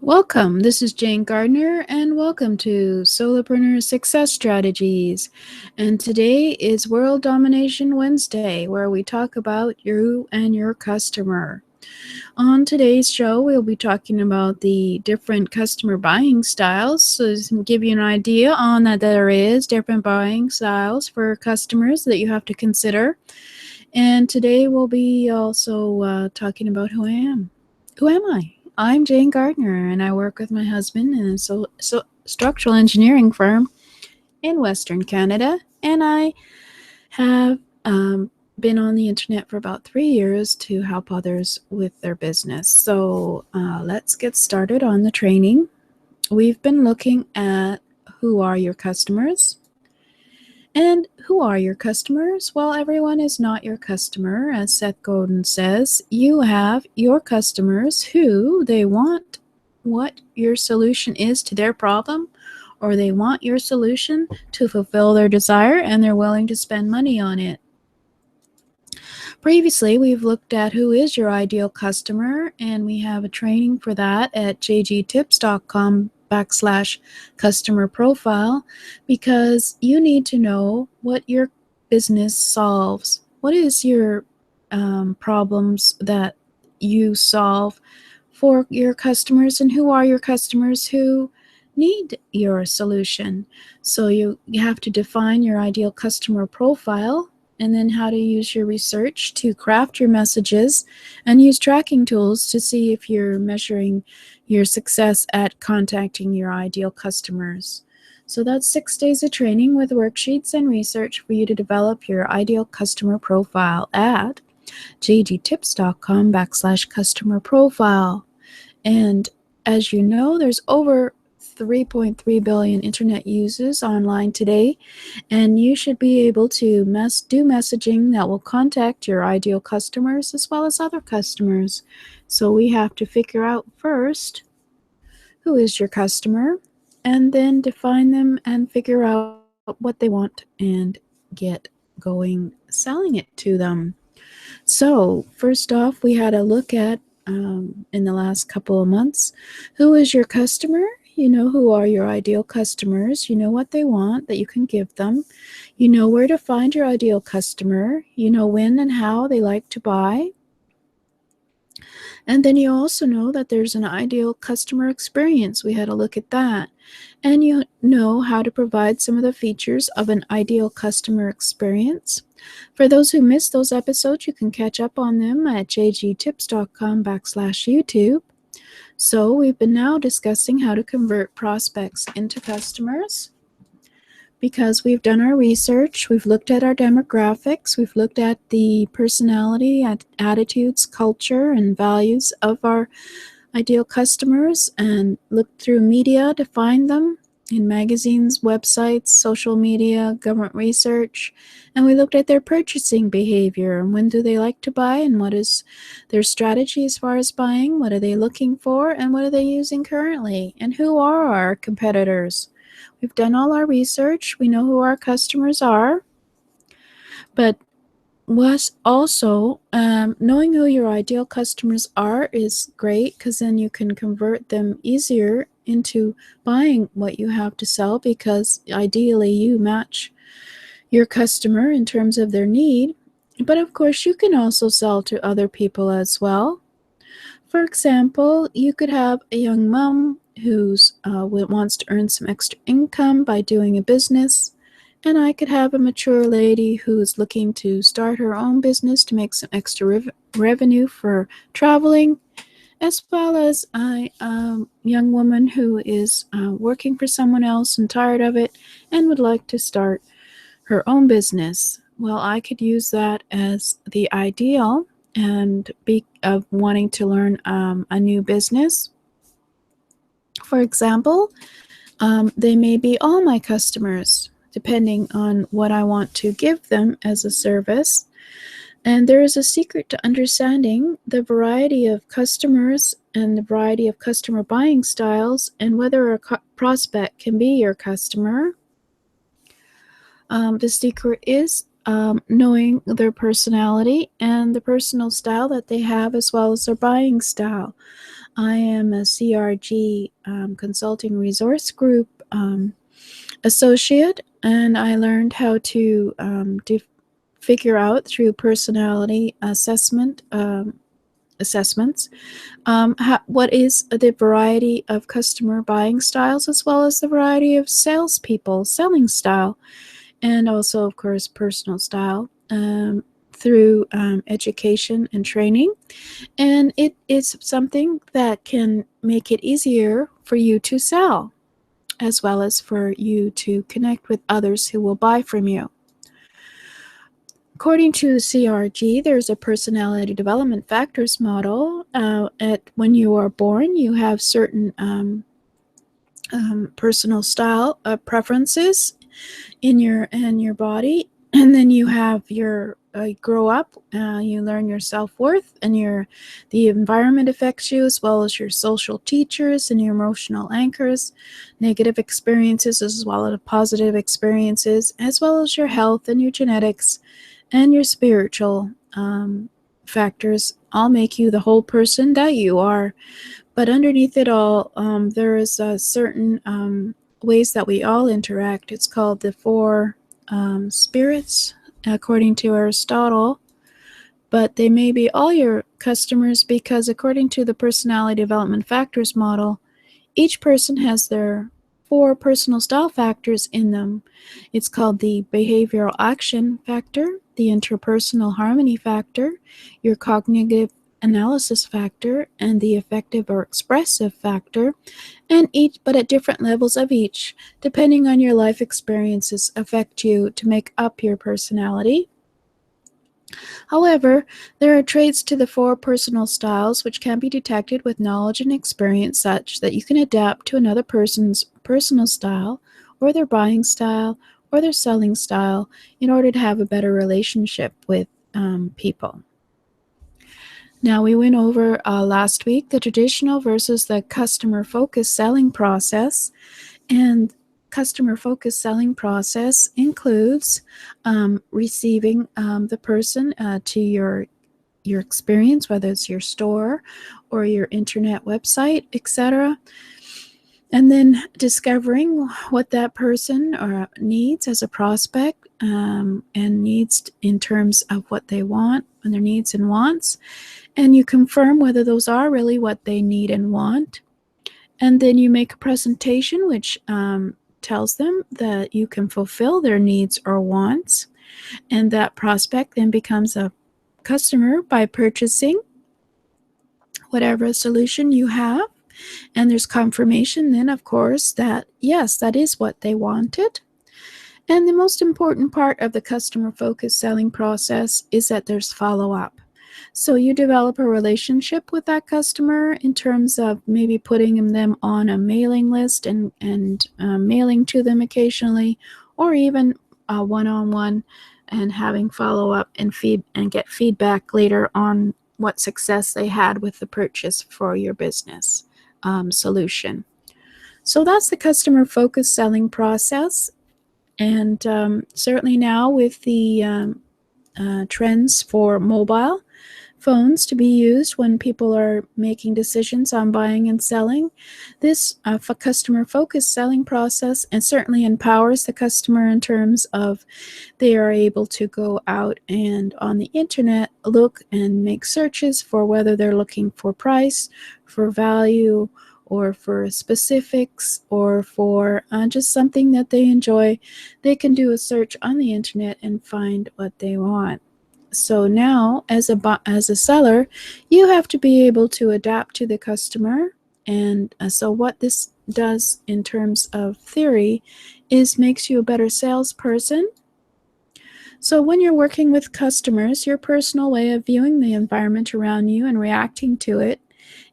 Welcome. This is Jane Gardner, and welcome to Solopreneur Success Strategies. And today is World Domination Wednesday, where we talk about you and your customer. On today's show, we'll be talking about the different customer buying styles. So, to give you an idea on that, there is different buying styles for customers that you have to consider. And today we'll be also talking about who I am. Who am I? I'm Jane Gardner, and I work with my husband in a structural engineering firm in Western Canada. And I have been on the internet for about 3 years to help others with their business. So let's get started on the training. We've been looking at who are your customers. And who are your customers? Well, everyone is not your customer. As Seth Godin says, you have your customers who they want what your solution is to their problem, or they want your solution to fulfill their desire, and they're willing to spend money on it. Previously, we've looked at who is your ideal customer, and we have a training for that at jgtips.com/customer profile, because you need to know what your business solves. What is your problems that you solve for your customers, and who are your customers who need your solution? So you have to define your ideal customer profile, and then how to use your research to craft your messages and use tracking tools to see if you're measuring your success at contacting your ideal customers. So that's 6 days of training with worksheets and research for you to develop your ideal customer profile at jgtips.com/customer profile. And as you know, there's over 3.3 billion internet users online today, and you should be able to do messaging that will contact your ideal customers as well as other customers. So we have to figure out first who is your customer, and then define them and figure out what they want and get going selling it to them. So first off, we had a look at in the last couple of months, who is your customer? You know who are your ideal customers. You know what they want that you can give them. You know where to find your ideal customer. You know when and how they like to buy. And then you also know that there's an ideal customer experience. We had a look at that. And you know how to provide some of the features of an ideal customer experience. For those who missed those episodes, you can catch up on them at jgtips.com/YouTube. So we've been now discussing how to convert prospects into customers, because we've done our research, we've looked at our demographics, we've looked at the personality, attitudes, culture, and values of our ideal customers, and looked through media to find them in magazines, websites, social media, government research, and we looked at their purchasing behavior, and when do they like to buy, and what is their strategy as far as buying, what are they looking for, and what are they using currently, and who are our competitors. We've done all our research, we know who our customers are, but was also knowing who your ideal customers are is great, because then you can convert them easier into buying what you have to sell, because ideally you match your customer in terms of their need. But of course, you can also sell to other people as well. For example, you could have a young mom who wants to earn some extra income by doing a business, and I could have a mature lady who's looking to start her own business to make some extra revenue for traveling, as well as a young woman who is working for someone else and tired of it and would like to start her own business. Well, I could use that as the ideal and be of wanting to learn a new business. For example, they may be all my customers, depending on what I want to give them as a service. And there is a secret to understanding the variety of customers and the variety of customer buying styles, and whether a prospect can be your customer. The secret is knowing their personality and the personal style that they have, as well as their buying style. I am a CRG Consulting Resource Group associate, and I learned how to figure out through personality assessments what is the variety of customer buying styles, as well as the variety of salespeople selling style, and also, of course, personal style through education and training. And it is something that can make it easier for you to sell, as well as for you to connect with others who will buy from you. According to the CRG, there's a personality development factors model. When you are born, you have certain personal style preferences in your body, and then you have your grow up, you learn your self-worth, and the environment affects you, as well as your social teachers and your emotional anchors, negative experiences as well as positive experiences, as well as your health and your genetics and your spiritual factors all make you the whole person that you are. But underneath it all, there is a certain ways that we all interact. It's called the four spirits, according to Aristotle. But they may be all your customers because, according to the personality development factors model, each person has their four personal style factors in them. It's called the behavioral action factor, the interpersonal harmony factor, your cognitive analysis factor, and the effective or expressive factor, and but at different levels of each, depending on your life experiences, affect you to make up your personality. However, there are traits to the four personal styles which can be detected with knowledge and experience, such that you can adapt to another person's personal style, or their buying style, or their selling style, in order to have a better relationship with people. Now, we went over last week the traditional versus the customer-focused selling process. And customer-focused selling process includes receiving the person to your experience, whether it's your store or your internet website, etc. And then discovering what that person needs as a prospect, and needs in terms of what they want and their needs and wants. And you confirm whether those are really what they need and want. And then you make a presentation which tells them that you can fulfill their needs or wants. And that prospect then becomes a customer by purchasing whatever solution you have. And there's confirmation then, of course, that yes, that is what they wanted. And the most important part of the customer-focused selling process is that there's follow-up. So you develop a relationship with that customer in terms of maybe putting them on a mailing list and mailing to them occasionally, or even one-on-one, and having follow-up and get feedback later on what success they had with the purchase for your business solution. So that's the customer-focused selling process. And certainly now with the trends for mobile phones to be used when people are making decisions on buying and selling, this customer-focused selling process and certainly empowers the customer in terms of they are able to go out and on the internet look and make searches for whether they're looking for price, for value, or for specifics, or for just something that they enjoy. They can do a search on the internet and find what they want. So now, as a seller, you have to be able to adapt to the customer. And so what this does in terms of theory is makes you a better salesperson. So when you're working with customers, your personal way of viewing the environment around you and reacting to it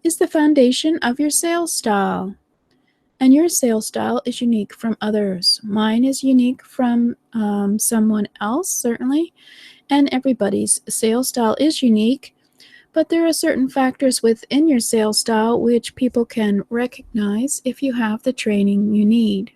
is the foundation of your sales style. And your sales style is unique from others. Mine is unique from someone else, certainly. And everybody's sales style is unique, but there are certain factors within your sales style which people can recognize if you have the training you need.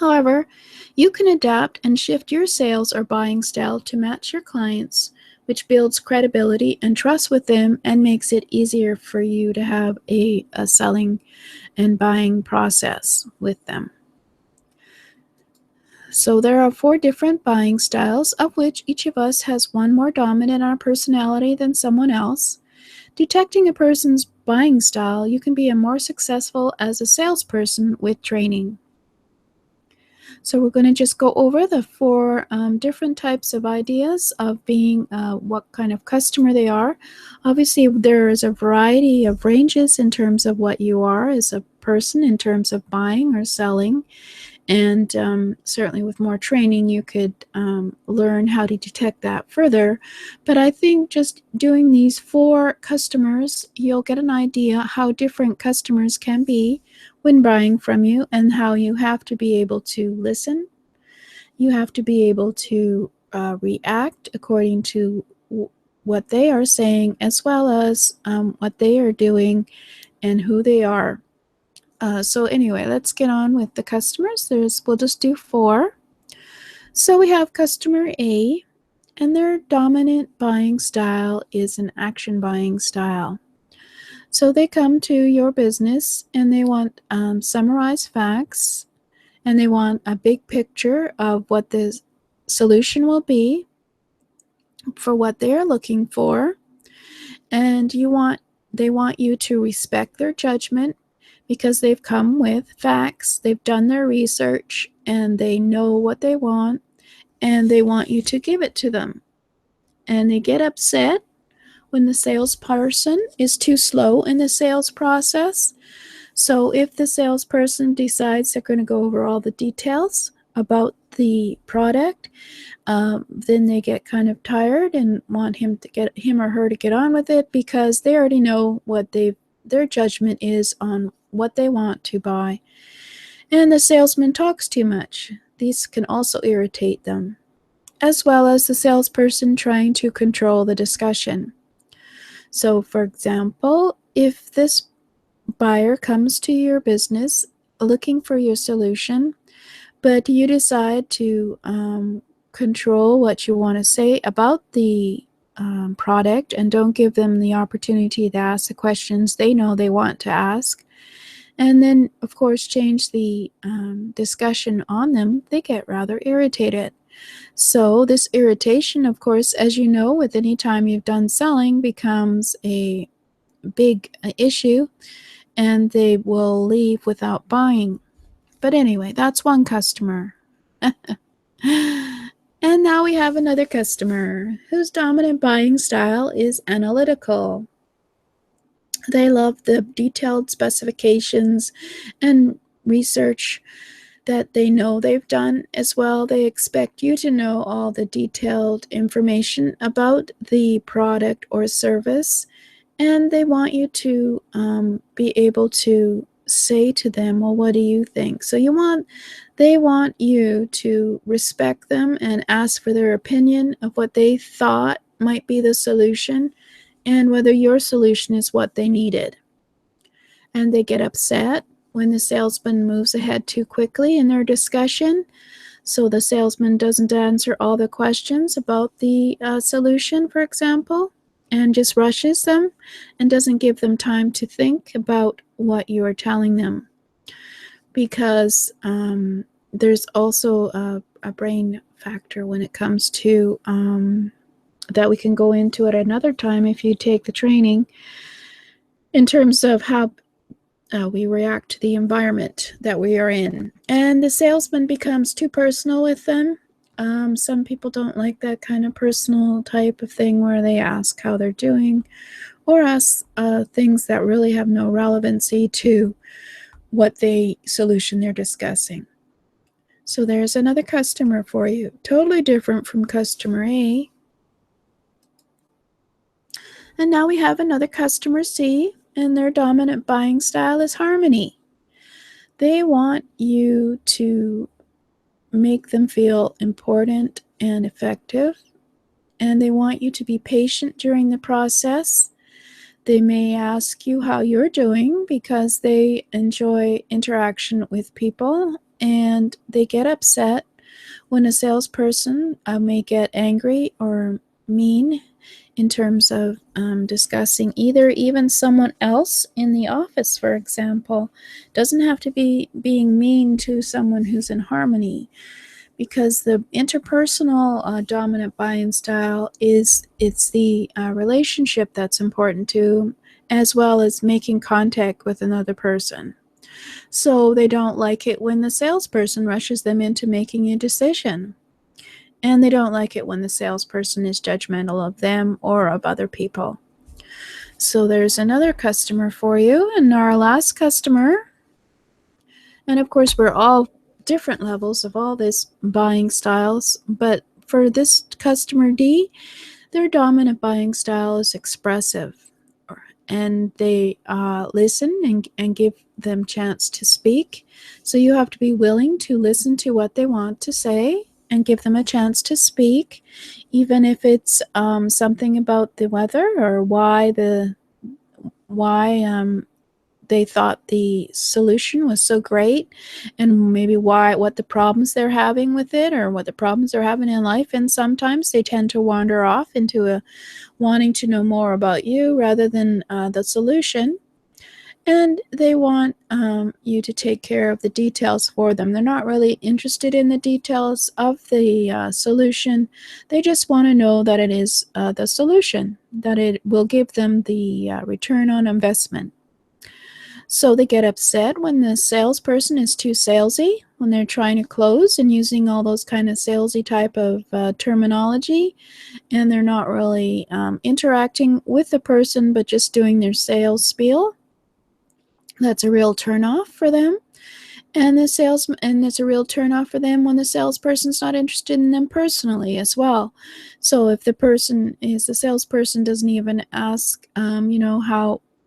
However, you can adapt and shift your sales or buying style to match your clients' which builds credibility and trust with them and makes it easier for you to have a selling and buying process with them. So there are 4 different buying styles, of which each of us has one more dominant in our personality than someone else. Detecting a person's buying style, you can be a more successful as a salesperson with training. So we're going to just go over the 4 different types of ideas of being what kind of customer they are. Obviously, there is a variety of ranges in terms of what you are as a person in terms of buying or selling. And certainly with more training, you could learn how to detect that further. But I think just doing these 4 customers, you'll get an idea how different customers can be when buying from you, and how you have to be able to listen. You have to be able to react according to what they are saying, as well as what they are doing and who they are. So anyway, let's get on with the customers. We'll just do 4. So we have customer A, and their dominant buying style is an action buying style. So they come to your business and they want summarized facts, and they want a big picture of what the solution will be for what they're looking for. And they want you to respect their judgment, because they've come with facts, they've done their research, and they know what they want, and they want you to give it to them. And they get upset when the salesperson is too slow in the sales process. So if the salesperson decides they're going to go over all the details about the product, then they get kind of tired and want him or her to get on with it, because they already know what their judgment is on what they want to buy. And the salesman talks too much. These can also irritate them, as well as the salesperson trying to control the discussion. So, for example, if this buyer comes to your business looking for your solution, but you decide to control what you want to say about the product and don't give them the opportunity to ask the questions they know they want to ask, and then, of course, change the discussion on them, they get rather irritated. So this irritation, of course, as you know, with any time you've done selling, becomes a big issue, and they will leave without buying. But anyway, that's one customer. And now we have another customer whose dominant buying style is analytical. They love the detailed specifications and research that they know they've done as well. They expect you to know all the detailed information about the product or service, and they want you to be able to say to them, well, what do you think? So they want you to respect them and ask for their opinion of what they thought might be the solution, and whether your solution is what they needed. And they get upset when the salesman moves ahead too quickly in their discussion. So the salesman doesn't answer all the questions about the solution, for example, and just rushes them and doesn't give them time to think about what you are telling them. Because there's also a brain factor when it comes to that we can go into at another time if you take the training, in terms of how we react to the environment that we are in. And the salesman becomes too personal with them. Some people don't like that kind of personal type of thing where they ask how they're doing, or ask things that really have no relevancy to what solution they're discussing. So there's another customer for you, totally different from customer A. And now we have another customer C, and their dominant buying style is harmony. They want you to make them feel important and effective, and they want you to be patient during the process. They may ask you how you're doing because they enjoy interaction with people, and they get upset when a salesperson may get angry or mean in terms of discussing even someone else in the office, for example. Doesn't have to be being mean to someone who's in harmony, because the interpersonal dominant buying style it's the relationship that's important to, as well as making contact with another person. So they don't like it when the salesperson rushes them into making a decision. And they don't like it when the salesperson is judgmental of them or of other people. So there's another customer for you, and our last customer. And of course, we're all different levels of all these buying styles, but for this customer D, their dominant buying style is expressive, and they listen and give them chance to speak. So you have to be willing to listen to what they want to say and give them a chance to speak, even if it's something about the weather or why they thought the solution was so great, and maybe what the problems they're having with it, or what the problems they're having in life. And sometimes they tend to wander off into wanting to know more about you rather than the solution. And they want you to take care of the details for them. They're not really interested in the details of the solution. They just want to know that it is the solution, that it will give them the return on investment. So they get upset when the salesperson is too salesy, when they're trying to close and using all those kind of salesy type of terminology, and they're not really interacting with the person, but just doing their sales spiel. That's a real turnoff for them. And it's a real turnoff for them when the salesperson's not interested in them personally as well. So if the salesperson doesn't even ask,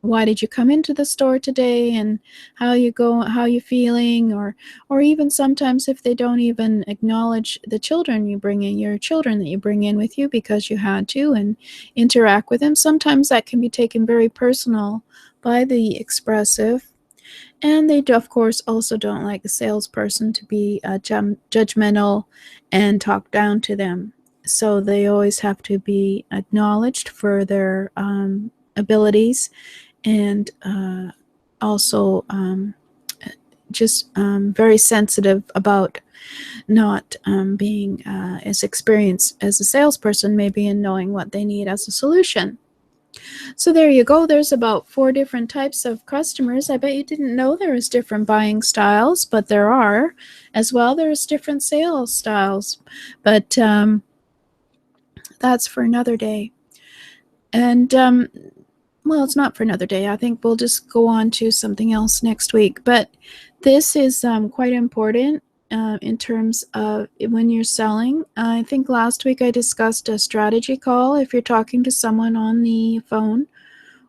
why did you come into the store today, and how you feeling, or even sometimes if they don't even acknowledge the children you bring in, your children that you bring in with you because you had to, and interact with them, sometimes that can be taken very personal by the expressive. And they, of course, also don't like the salesperson to be judgmental and talk down to them. So they always have to be acknowledged for their abilities, and also just very sensitive about not being as experienced as a salesperson, maybe in knowing what they need as a solution. So there you go. There's about 4 different types of customers. I bet you didn't know there was different buying styles, but there are. As well, there's different sales styles. But that's for another day. And, well, it's not for another day. I think we'll just go on to something else next week. But this is quite important in terms of when you're selling. I think last week I discussed a strategy call if you're talking to someone on the phone,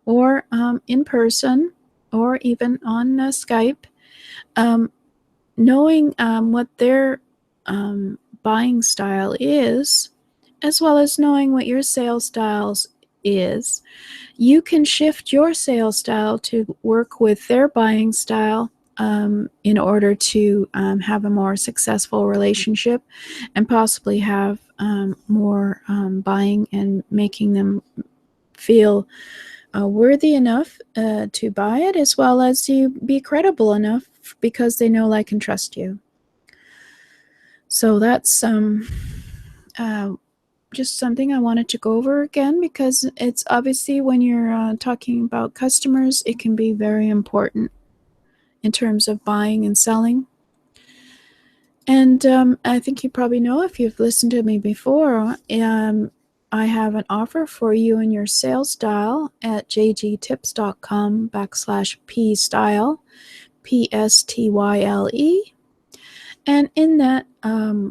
or in person, or even on Skype. Knowing what their buying style is, as well as knowing what your sales styles is, you can shift your sales style to work with their buying style in order to have a more successful relationship, and possibly have more buying and making them feel worthy enough to buy it, as well as you be credible enough because they know, like, and trust you. So that's just something I wanted to go over again, because it's obviously, when you're talking about customers, it can be very important in terms of buying and selling. And I think you probably know, if you've listened to me before, I have an offer for you in your sales style at jgtips.com/pstyle, PSTYLE. And in that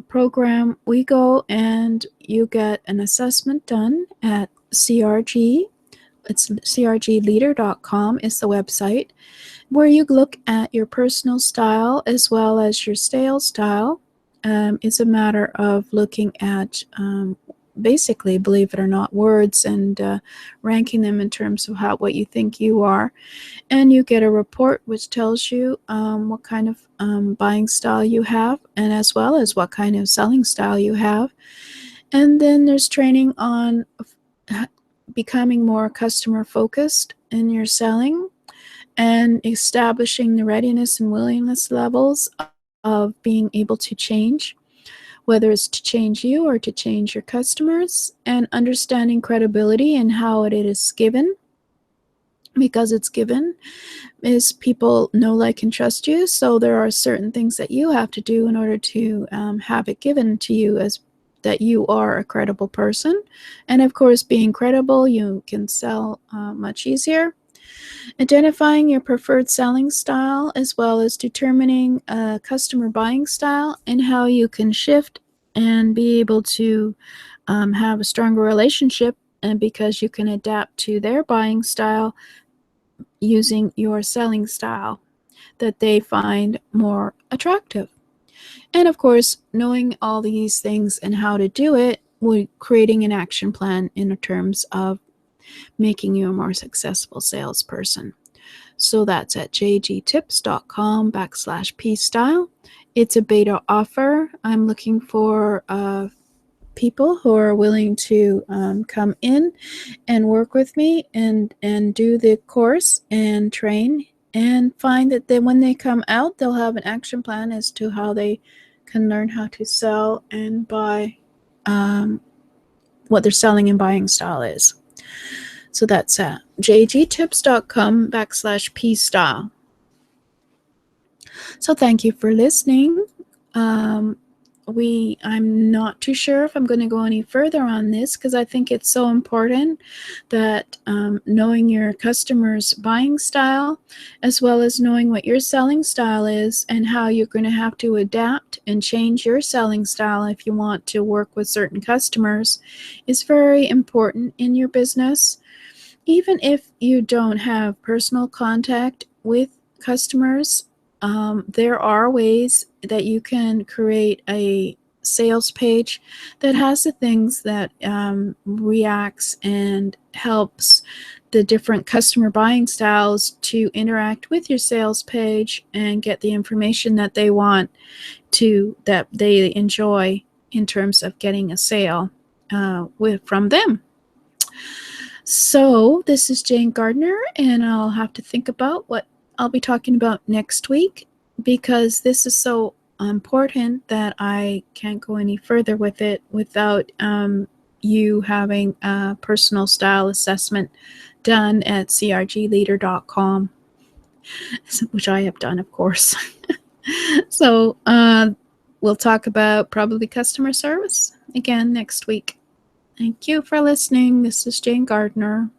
program, we go and you get an assessment done at CRG. It's crgleader.com is the website, where you look at your personal style as well as your sales style. It's a matter of looking at basically, believe it or not, words, and ranking them in terms of what you think you are. And you get a report which tells you what kind of buying style you have, and as well as what kind of selling style you have. And then there's training on becoming more customer focused in your selling and establishing the readiness and willingness levels of being able to change, whether it's to change you or to change your customers, and understanding credibility and how it is given, because it's given, is people know, like, and trust you. So there are certain things that you have to do in order to have it given to you as that you are a credible person. And of course, being credible, you can sell much easier. Identifying your preferred selling style, as well as determining a customer buying style and how you can shift and be able to have a stronger relationship, and because you can adapt to their buying style using your selling style that they find more attractive. And of course, knowing all these things and how to do it, we're creating an action plan in terms of making you a more successful salesperson. So that's at jgtips.com/pstyle. It's a beta offer. I'm looking for people who are willing to come in and work with me and do the course and train, and find that then when they come out, they'll have an action plan as to how they can learn how to sell and buy what their selling and buying style is. So that's at jgtips.com/pstyle. So thank you for listening. Um, I'm not too sure if I'm going to go any further on this, because I think it's so important that knowing your customer's buying style, as well as knowing what your selling style is and how you're going to have to adapt and change your selling style if you want to work with certain customers, is very important in your business. Even if you don't have personal contact with customers, there are ways that you can create a sales page that has the things that reacts and helps the different customer buying styles to interact with your sales page and get the information that they want to, that they enjoy in terms of getting a sale from them. So this is Jane Gardner, and I'll have to think about what I'll be talking about next week, because this is so important that I can't go any further with it without you having a personal style assessment done at crgleader.com, which I have done, of course. So we'll talk about probably customer service again next week. Thank you for listening. This is Jane Gardner.